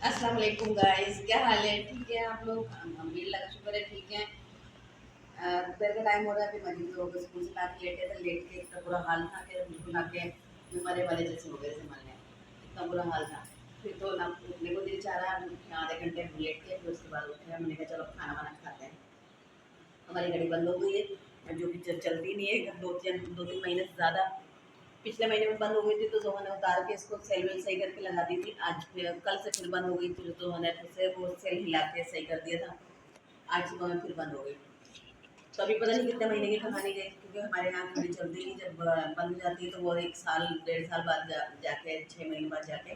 अस्सलाम वालेकुम गाइस, क्या हाल है? ठीक है आप लोग? हम भी अल्लाह का शुक्र है ठीक है। दोपहर का टाइम हो रहा है, फिर मजीद लोग स्कूल से ला के लेटे थे, लेट के इतना बुरा हाल था कि बिल्कुल आके मरे वाले जैसे हो गए थे मरने, इतना बुरा हाल था। फिर तो ना उठने को दिल चाह रहा है, आधे घंटे हम लेट के फिर उसके बाद उठे, हमने कहा चलो खाना वाना खाते हैं। हमारी गाड़ी बंद हो गई है, जो कि चलती नहीं है, दो तीन महीने से ज़्यादा। पिछले महीने में बंद हो गई थी तो जोहन ने उतार के इसको सेल वेल सही करके लगा दी थी। आज कल से फिर बंद हो गई थी, तो जोहन ने फिर से वो सेल हिला के सही कर दिया था। आज सुबह में फिर बंद हो गई। तो अभी पता नहीं कितने महीने की कहानी गई, क्योंकि हमारे यहाँ गाड़ी चलती नहीं, जब बंद हो जाती है तो वो एक साल डेढ़ साल बाद जाके 6 महीने बाद जाके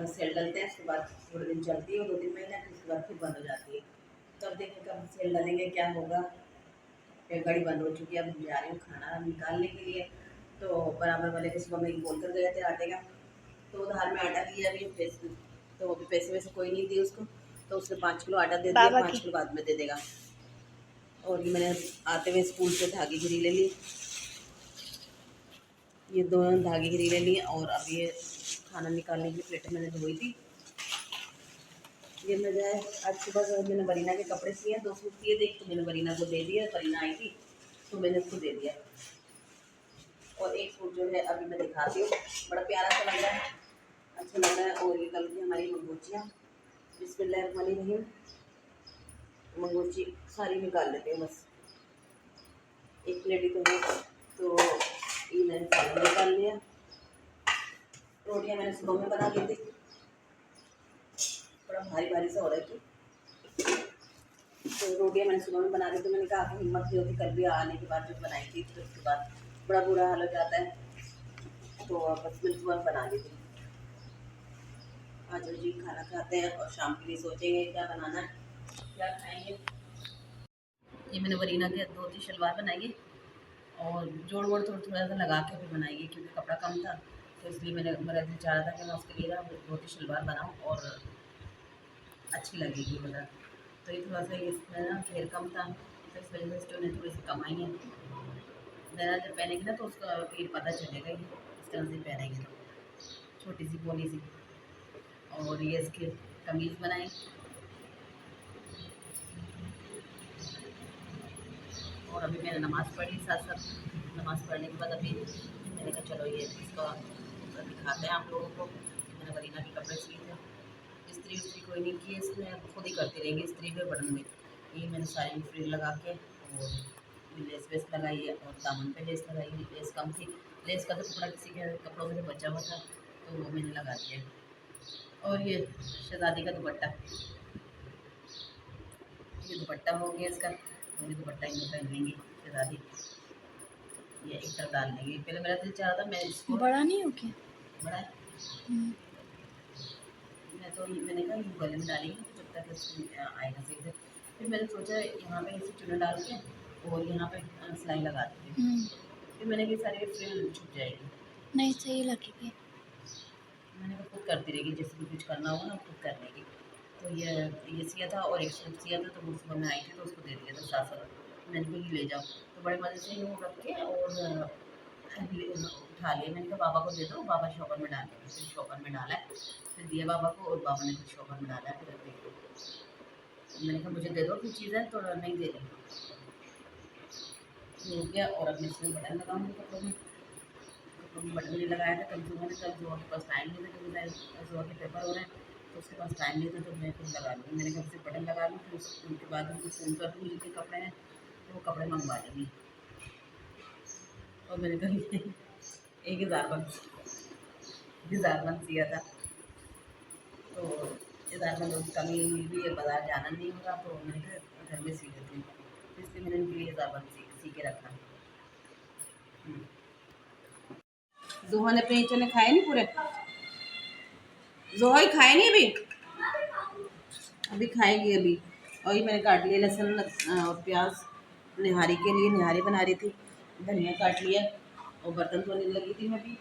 सेल डलते हैं। उसके बाद थोड़े दिन चलती है, 2-3 महीने, फिर उसके बाद फिर बंद हो जाती है। तब देखें कब सेल डलेंगे, क्या होगा। फिर गाड़ी बंद हो चुकी है, अब जा रही हूँ खाना निकालने के लिए। तो बराबर वाले को सुबह में ही बोल कर गए थे आटे का, तो उधार में आटा दिया अभी पैसे, तो अभी पैसे वैसे कोई नहीं दिए उसको, तो उसने 5 किलो आटा दे दिया, बाबा की 5 किलो बाद में दे देगा। और ये मैंने आते हुए स्कूल से धागे गिरी ले ली, ये दोनों धागे गिरी ले लिए। और अब ये खाना निकालने की प्लेटें मैंने धोई थी। ये मैं जाए आज सुबह से मैंने बरीना के कपड़े सिए, 2 सूट सिए थे, एक तो मैंने बरीना को दे दिया, बरीना आई थी तो मैंने उसको दे दिया। और एक सूट जो है अभी मैं दिखाती हूँ, बड़ा प्यारा सा लग रहा है, अच्छा लग रहा है। और ये कल की हमारी मंगोचियाँ, बिस्मिल्लाहिर्रहमानिर्रहीम, मंगोची सारी निकाल लेते हैं बस, एक प्लेट ही तो है। तो ये मैंने सारा निकाल लिया। रोटियां मैंने सुबह में बना ली थी, बड़ा भारी भारी सा हो रहा है। तो रोटियां मैंने सुबह में बना ली, तो मैंने कहा कि हिम्मत नहीं होती, कल भी आने के बाद जो बनाई थी तो उसके बाद बड़ा बुरा हाल हो जाता है, तो बस मैंने सुबह बना ली थी। आज जी खाना खाते हैं और शाम के लिए सोचेंगे क्या बनाना है, क्या खाएंगे। ये मैंने वरीना के धोती शलवार बनाई है, और जोड़ वोड़ थोड़ा थोड़ा सा लगा के फिर बनाई है, क्योंकि कपड़ा कम था, तो इसलिए मेरा दिल चाह रहा था कि मैं उसके लिए ना धोती शलवार बनाऊँ और अच्छी लगेगी मतलब। तो ये थोड़ा सा इसमें ना घेर कम था, तो इस वजह से स्टोर ने थोड़ी सी कमाई है। ज़रा जब पहनेगी ना तो उसका फिर पता चलेगा, ये इस तरह से पहनेगी तो छोटी सी बोली सी। और ये इसकी कमीज़ बनाई, और अभी मैंने नमाज़ पढ़ी साथ साथ। नमाज़ पढ़ने के बाद अभी मैंने कहा चलो ये इसका दिखाते हैं आप लोगों को। मैंने वरीना के कपड़े सिए थे, इस्त्री उस्त्री कोई नहीं की, इसमें खुद ही करती रहेंगी इस्त्री के बटन में। ये मैंने सारी फ्रिल लगा के और लेस वेस लगाई है, और दामन पे लेस लगाई है। लेस कम थी, लेस का तो टुकड़ा किसी के कपड़ों में से बचा हुआ था, तो वो मैंने लगा दिया। और ये शहज़ादी का दुपट्टा, ये दुपट्टा हो गया इसका, और ये दुपट्टा इनको पहन लेंगी शहज़ादी, ये एक तरफ डाल देंगे। पहले मेरा दिल चाह रहा था मैं इसको, बड़ा नहीं हो क्या? बड़ा है, मैं तो मैंने कहा ये गले में डालेंगे तो जब तक इसमें आएगा सही से। फिर मैंने सोचा यहाँ पे इसे चुना डाल के और यहाँ पे सिलाई लगा दी थी, फिर मैंने कहा सारी फ्रिल छुप जाएगी। नहीं सही लगेगी। मैंने कहा खुद करती रहेगी, जैसे भी कुछ करना होगा ना खुद कर लेगी। तो ये सिया था, और एक सूट सिया था, तो वो सुबह में आई थी तो उसको दे दिया था साथ साथ। मैंने कहा ये ले जाओ, तो बड़े मज़े से यूँ रख के और उठा लिया। मैंने कहा बाबा को दे दो, बाबा शॉपर में डाल देंगे। फिर शॉपर में डाला है, फिर दिया बाबा को, और बाबा ने फिर शॉपर में डाला है। फिर देखो मैंने कहा मुझे दे दो, कुछ चीज़ें तो नहीं दे रही, हो गया। और अब मैं इसमें बटन लगाऊंगी कपड़ों में, कपड़ों में बटन नहीं लगाया था। कल सुबह ने, कल जोआ के पास टाइम नहीं था, क्योंकि जोआ के पेपर हो रहे हैं, तो उसके पास टाइम नहीं था, तो मैं फिर लगा लूँगी। मैंने कहा सिर्फ बटन लगा लूँ, फिर उनके बाद उनको फ़ोन कर दूँ जिनके कपड़े हैं, तो वो कपड़े मंगवा लेंगी। और मैंने कहा 1,000 सिया था, तो 1,000 कमी भी है, बाज़ार जाना नहीं होगा, तो मैंने कहा घर में सी लेती हूँ, तो इसलिए मैंने उनके लिए 1,000 सी के रखा। जोहा ने अपने चने खाए नहीं पूरे, जोहा ही खाए नहीं अभी, अभी खाएगी अभी। और ये मैंने काट लिया लहसुन और प्याज, निहारी के लिए निहारी बना रही थी, धनिया काट लिया, और बर्तन धोने लगी थी मैं भी।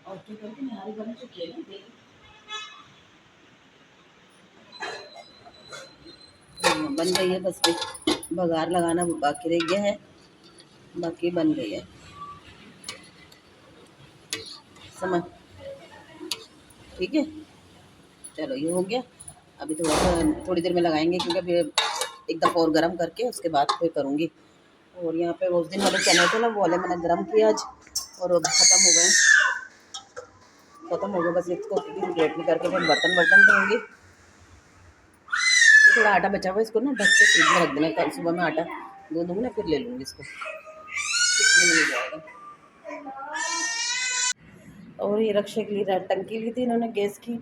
और क्या करके निहारी बन चुकी है ना, देखिए बन गई है, बस भी बघार लगाना बाकी रह गया है, बाकी बन गई है। समझ ठीक है, चलो ये हो गया। अभी थोड़ा सा थोड़ी देर में लगाएंगे, क्योंकि अभी एक दफ़ा और गर्म करके उसके बाद फिर करूँगी। और यहाँ पे उस दिन वाले चने थे ना, वो वाले मैंने गर्म किया आज, और वो ख़त्म हो गए, बस इसको प्लेट में करके फिर बर्तन वर्तन धोंगी। तो थोड़ा आटा बचा हुआ है, इसको ना ढक के फ्रिज में रख देना, कल सुबह में आटा गूँध दूँगी ना, फिर ले लूँगी इसको, कितने में मिल जाएगा। और ये रक्षा के लिए टंकी ली थी इन्होंने गैस की,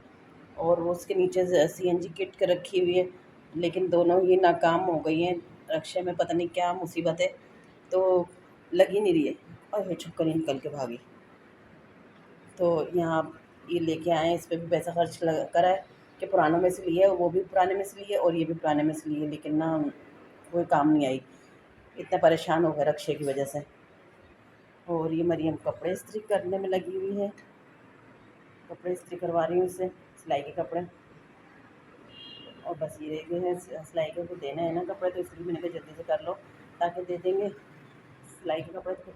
और वो उसके नीचे सीएनजी किट के रखी हुई है, लेकिन दोनों ही नाकाम हो गई हैं। रक्षा में पता नहीं क्या मुसीबत है, तो लग ही नहीं रही है, और ये छुपकर ही निकल के भागी। तो यहाँ ये लेके आए हैं, इस पर भी पैसा खर्च करा है कि पुरानों में से लिए, वो भी पुराने में से लिए और ये भी पुराने में से लिए, लेकिन ना कोई काम नहीं आई। इतना परेशान हो गए रक्षे की वजह से। और ये मरियम कपड़े इस्त्री करने में लगी हुई है, कपड़े इस्त्री करवा रही हूँ इससे, सिलाई के कपड़े। और बस ये रह गए हैं, सिलाई के को देना है ना कपड़े, तो इसलिए मैंने कहा जल्दी से कर लो ताकि दे देंगे सिलाई के कपड़े, तो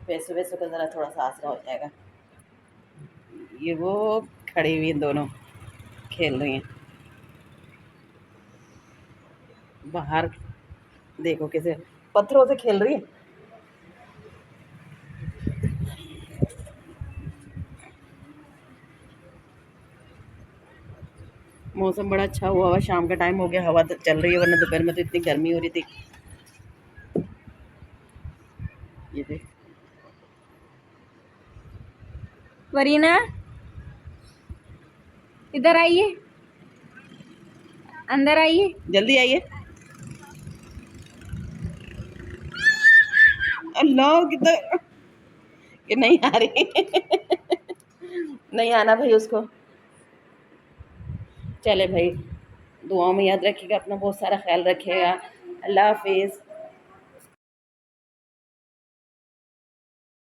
पैसे वैसे का ज़रा थोड़ा सा आसरा हो जाएगा। ये वो खड़ी हुई हैं दोनों, खेल रही हैं बाहर, देखो कैसे पत्थरों से खेल रही है। मौसम बड़ा अच्छा हुआ हुआ, शाम का टाइम हो गया, हवा तो चल रही है, वरना दोपहर में तो इतनी गर्मी हो रही थी। ये देख, वरीना इधर आइए, अंदर आइए। जल्दी आइए। अल्लाह कितना, कि नहीं आ रही नहीं आना भाई उसको। चले भाई, दुआओं में याद रखिएगा, अपना बहुत सारा ख्याल रखिएगा। अल्लाह हाफिज़।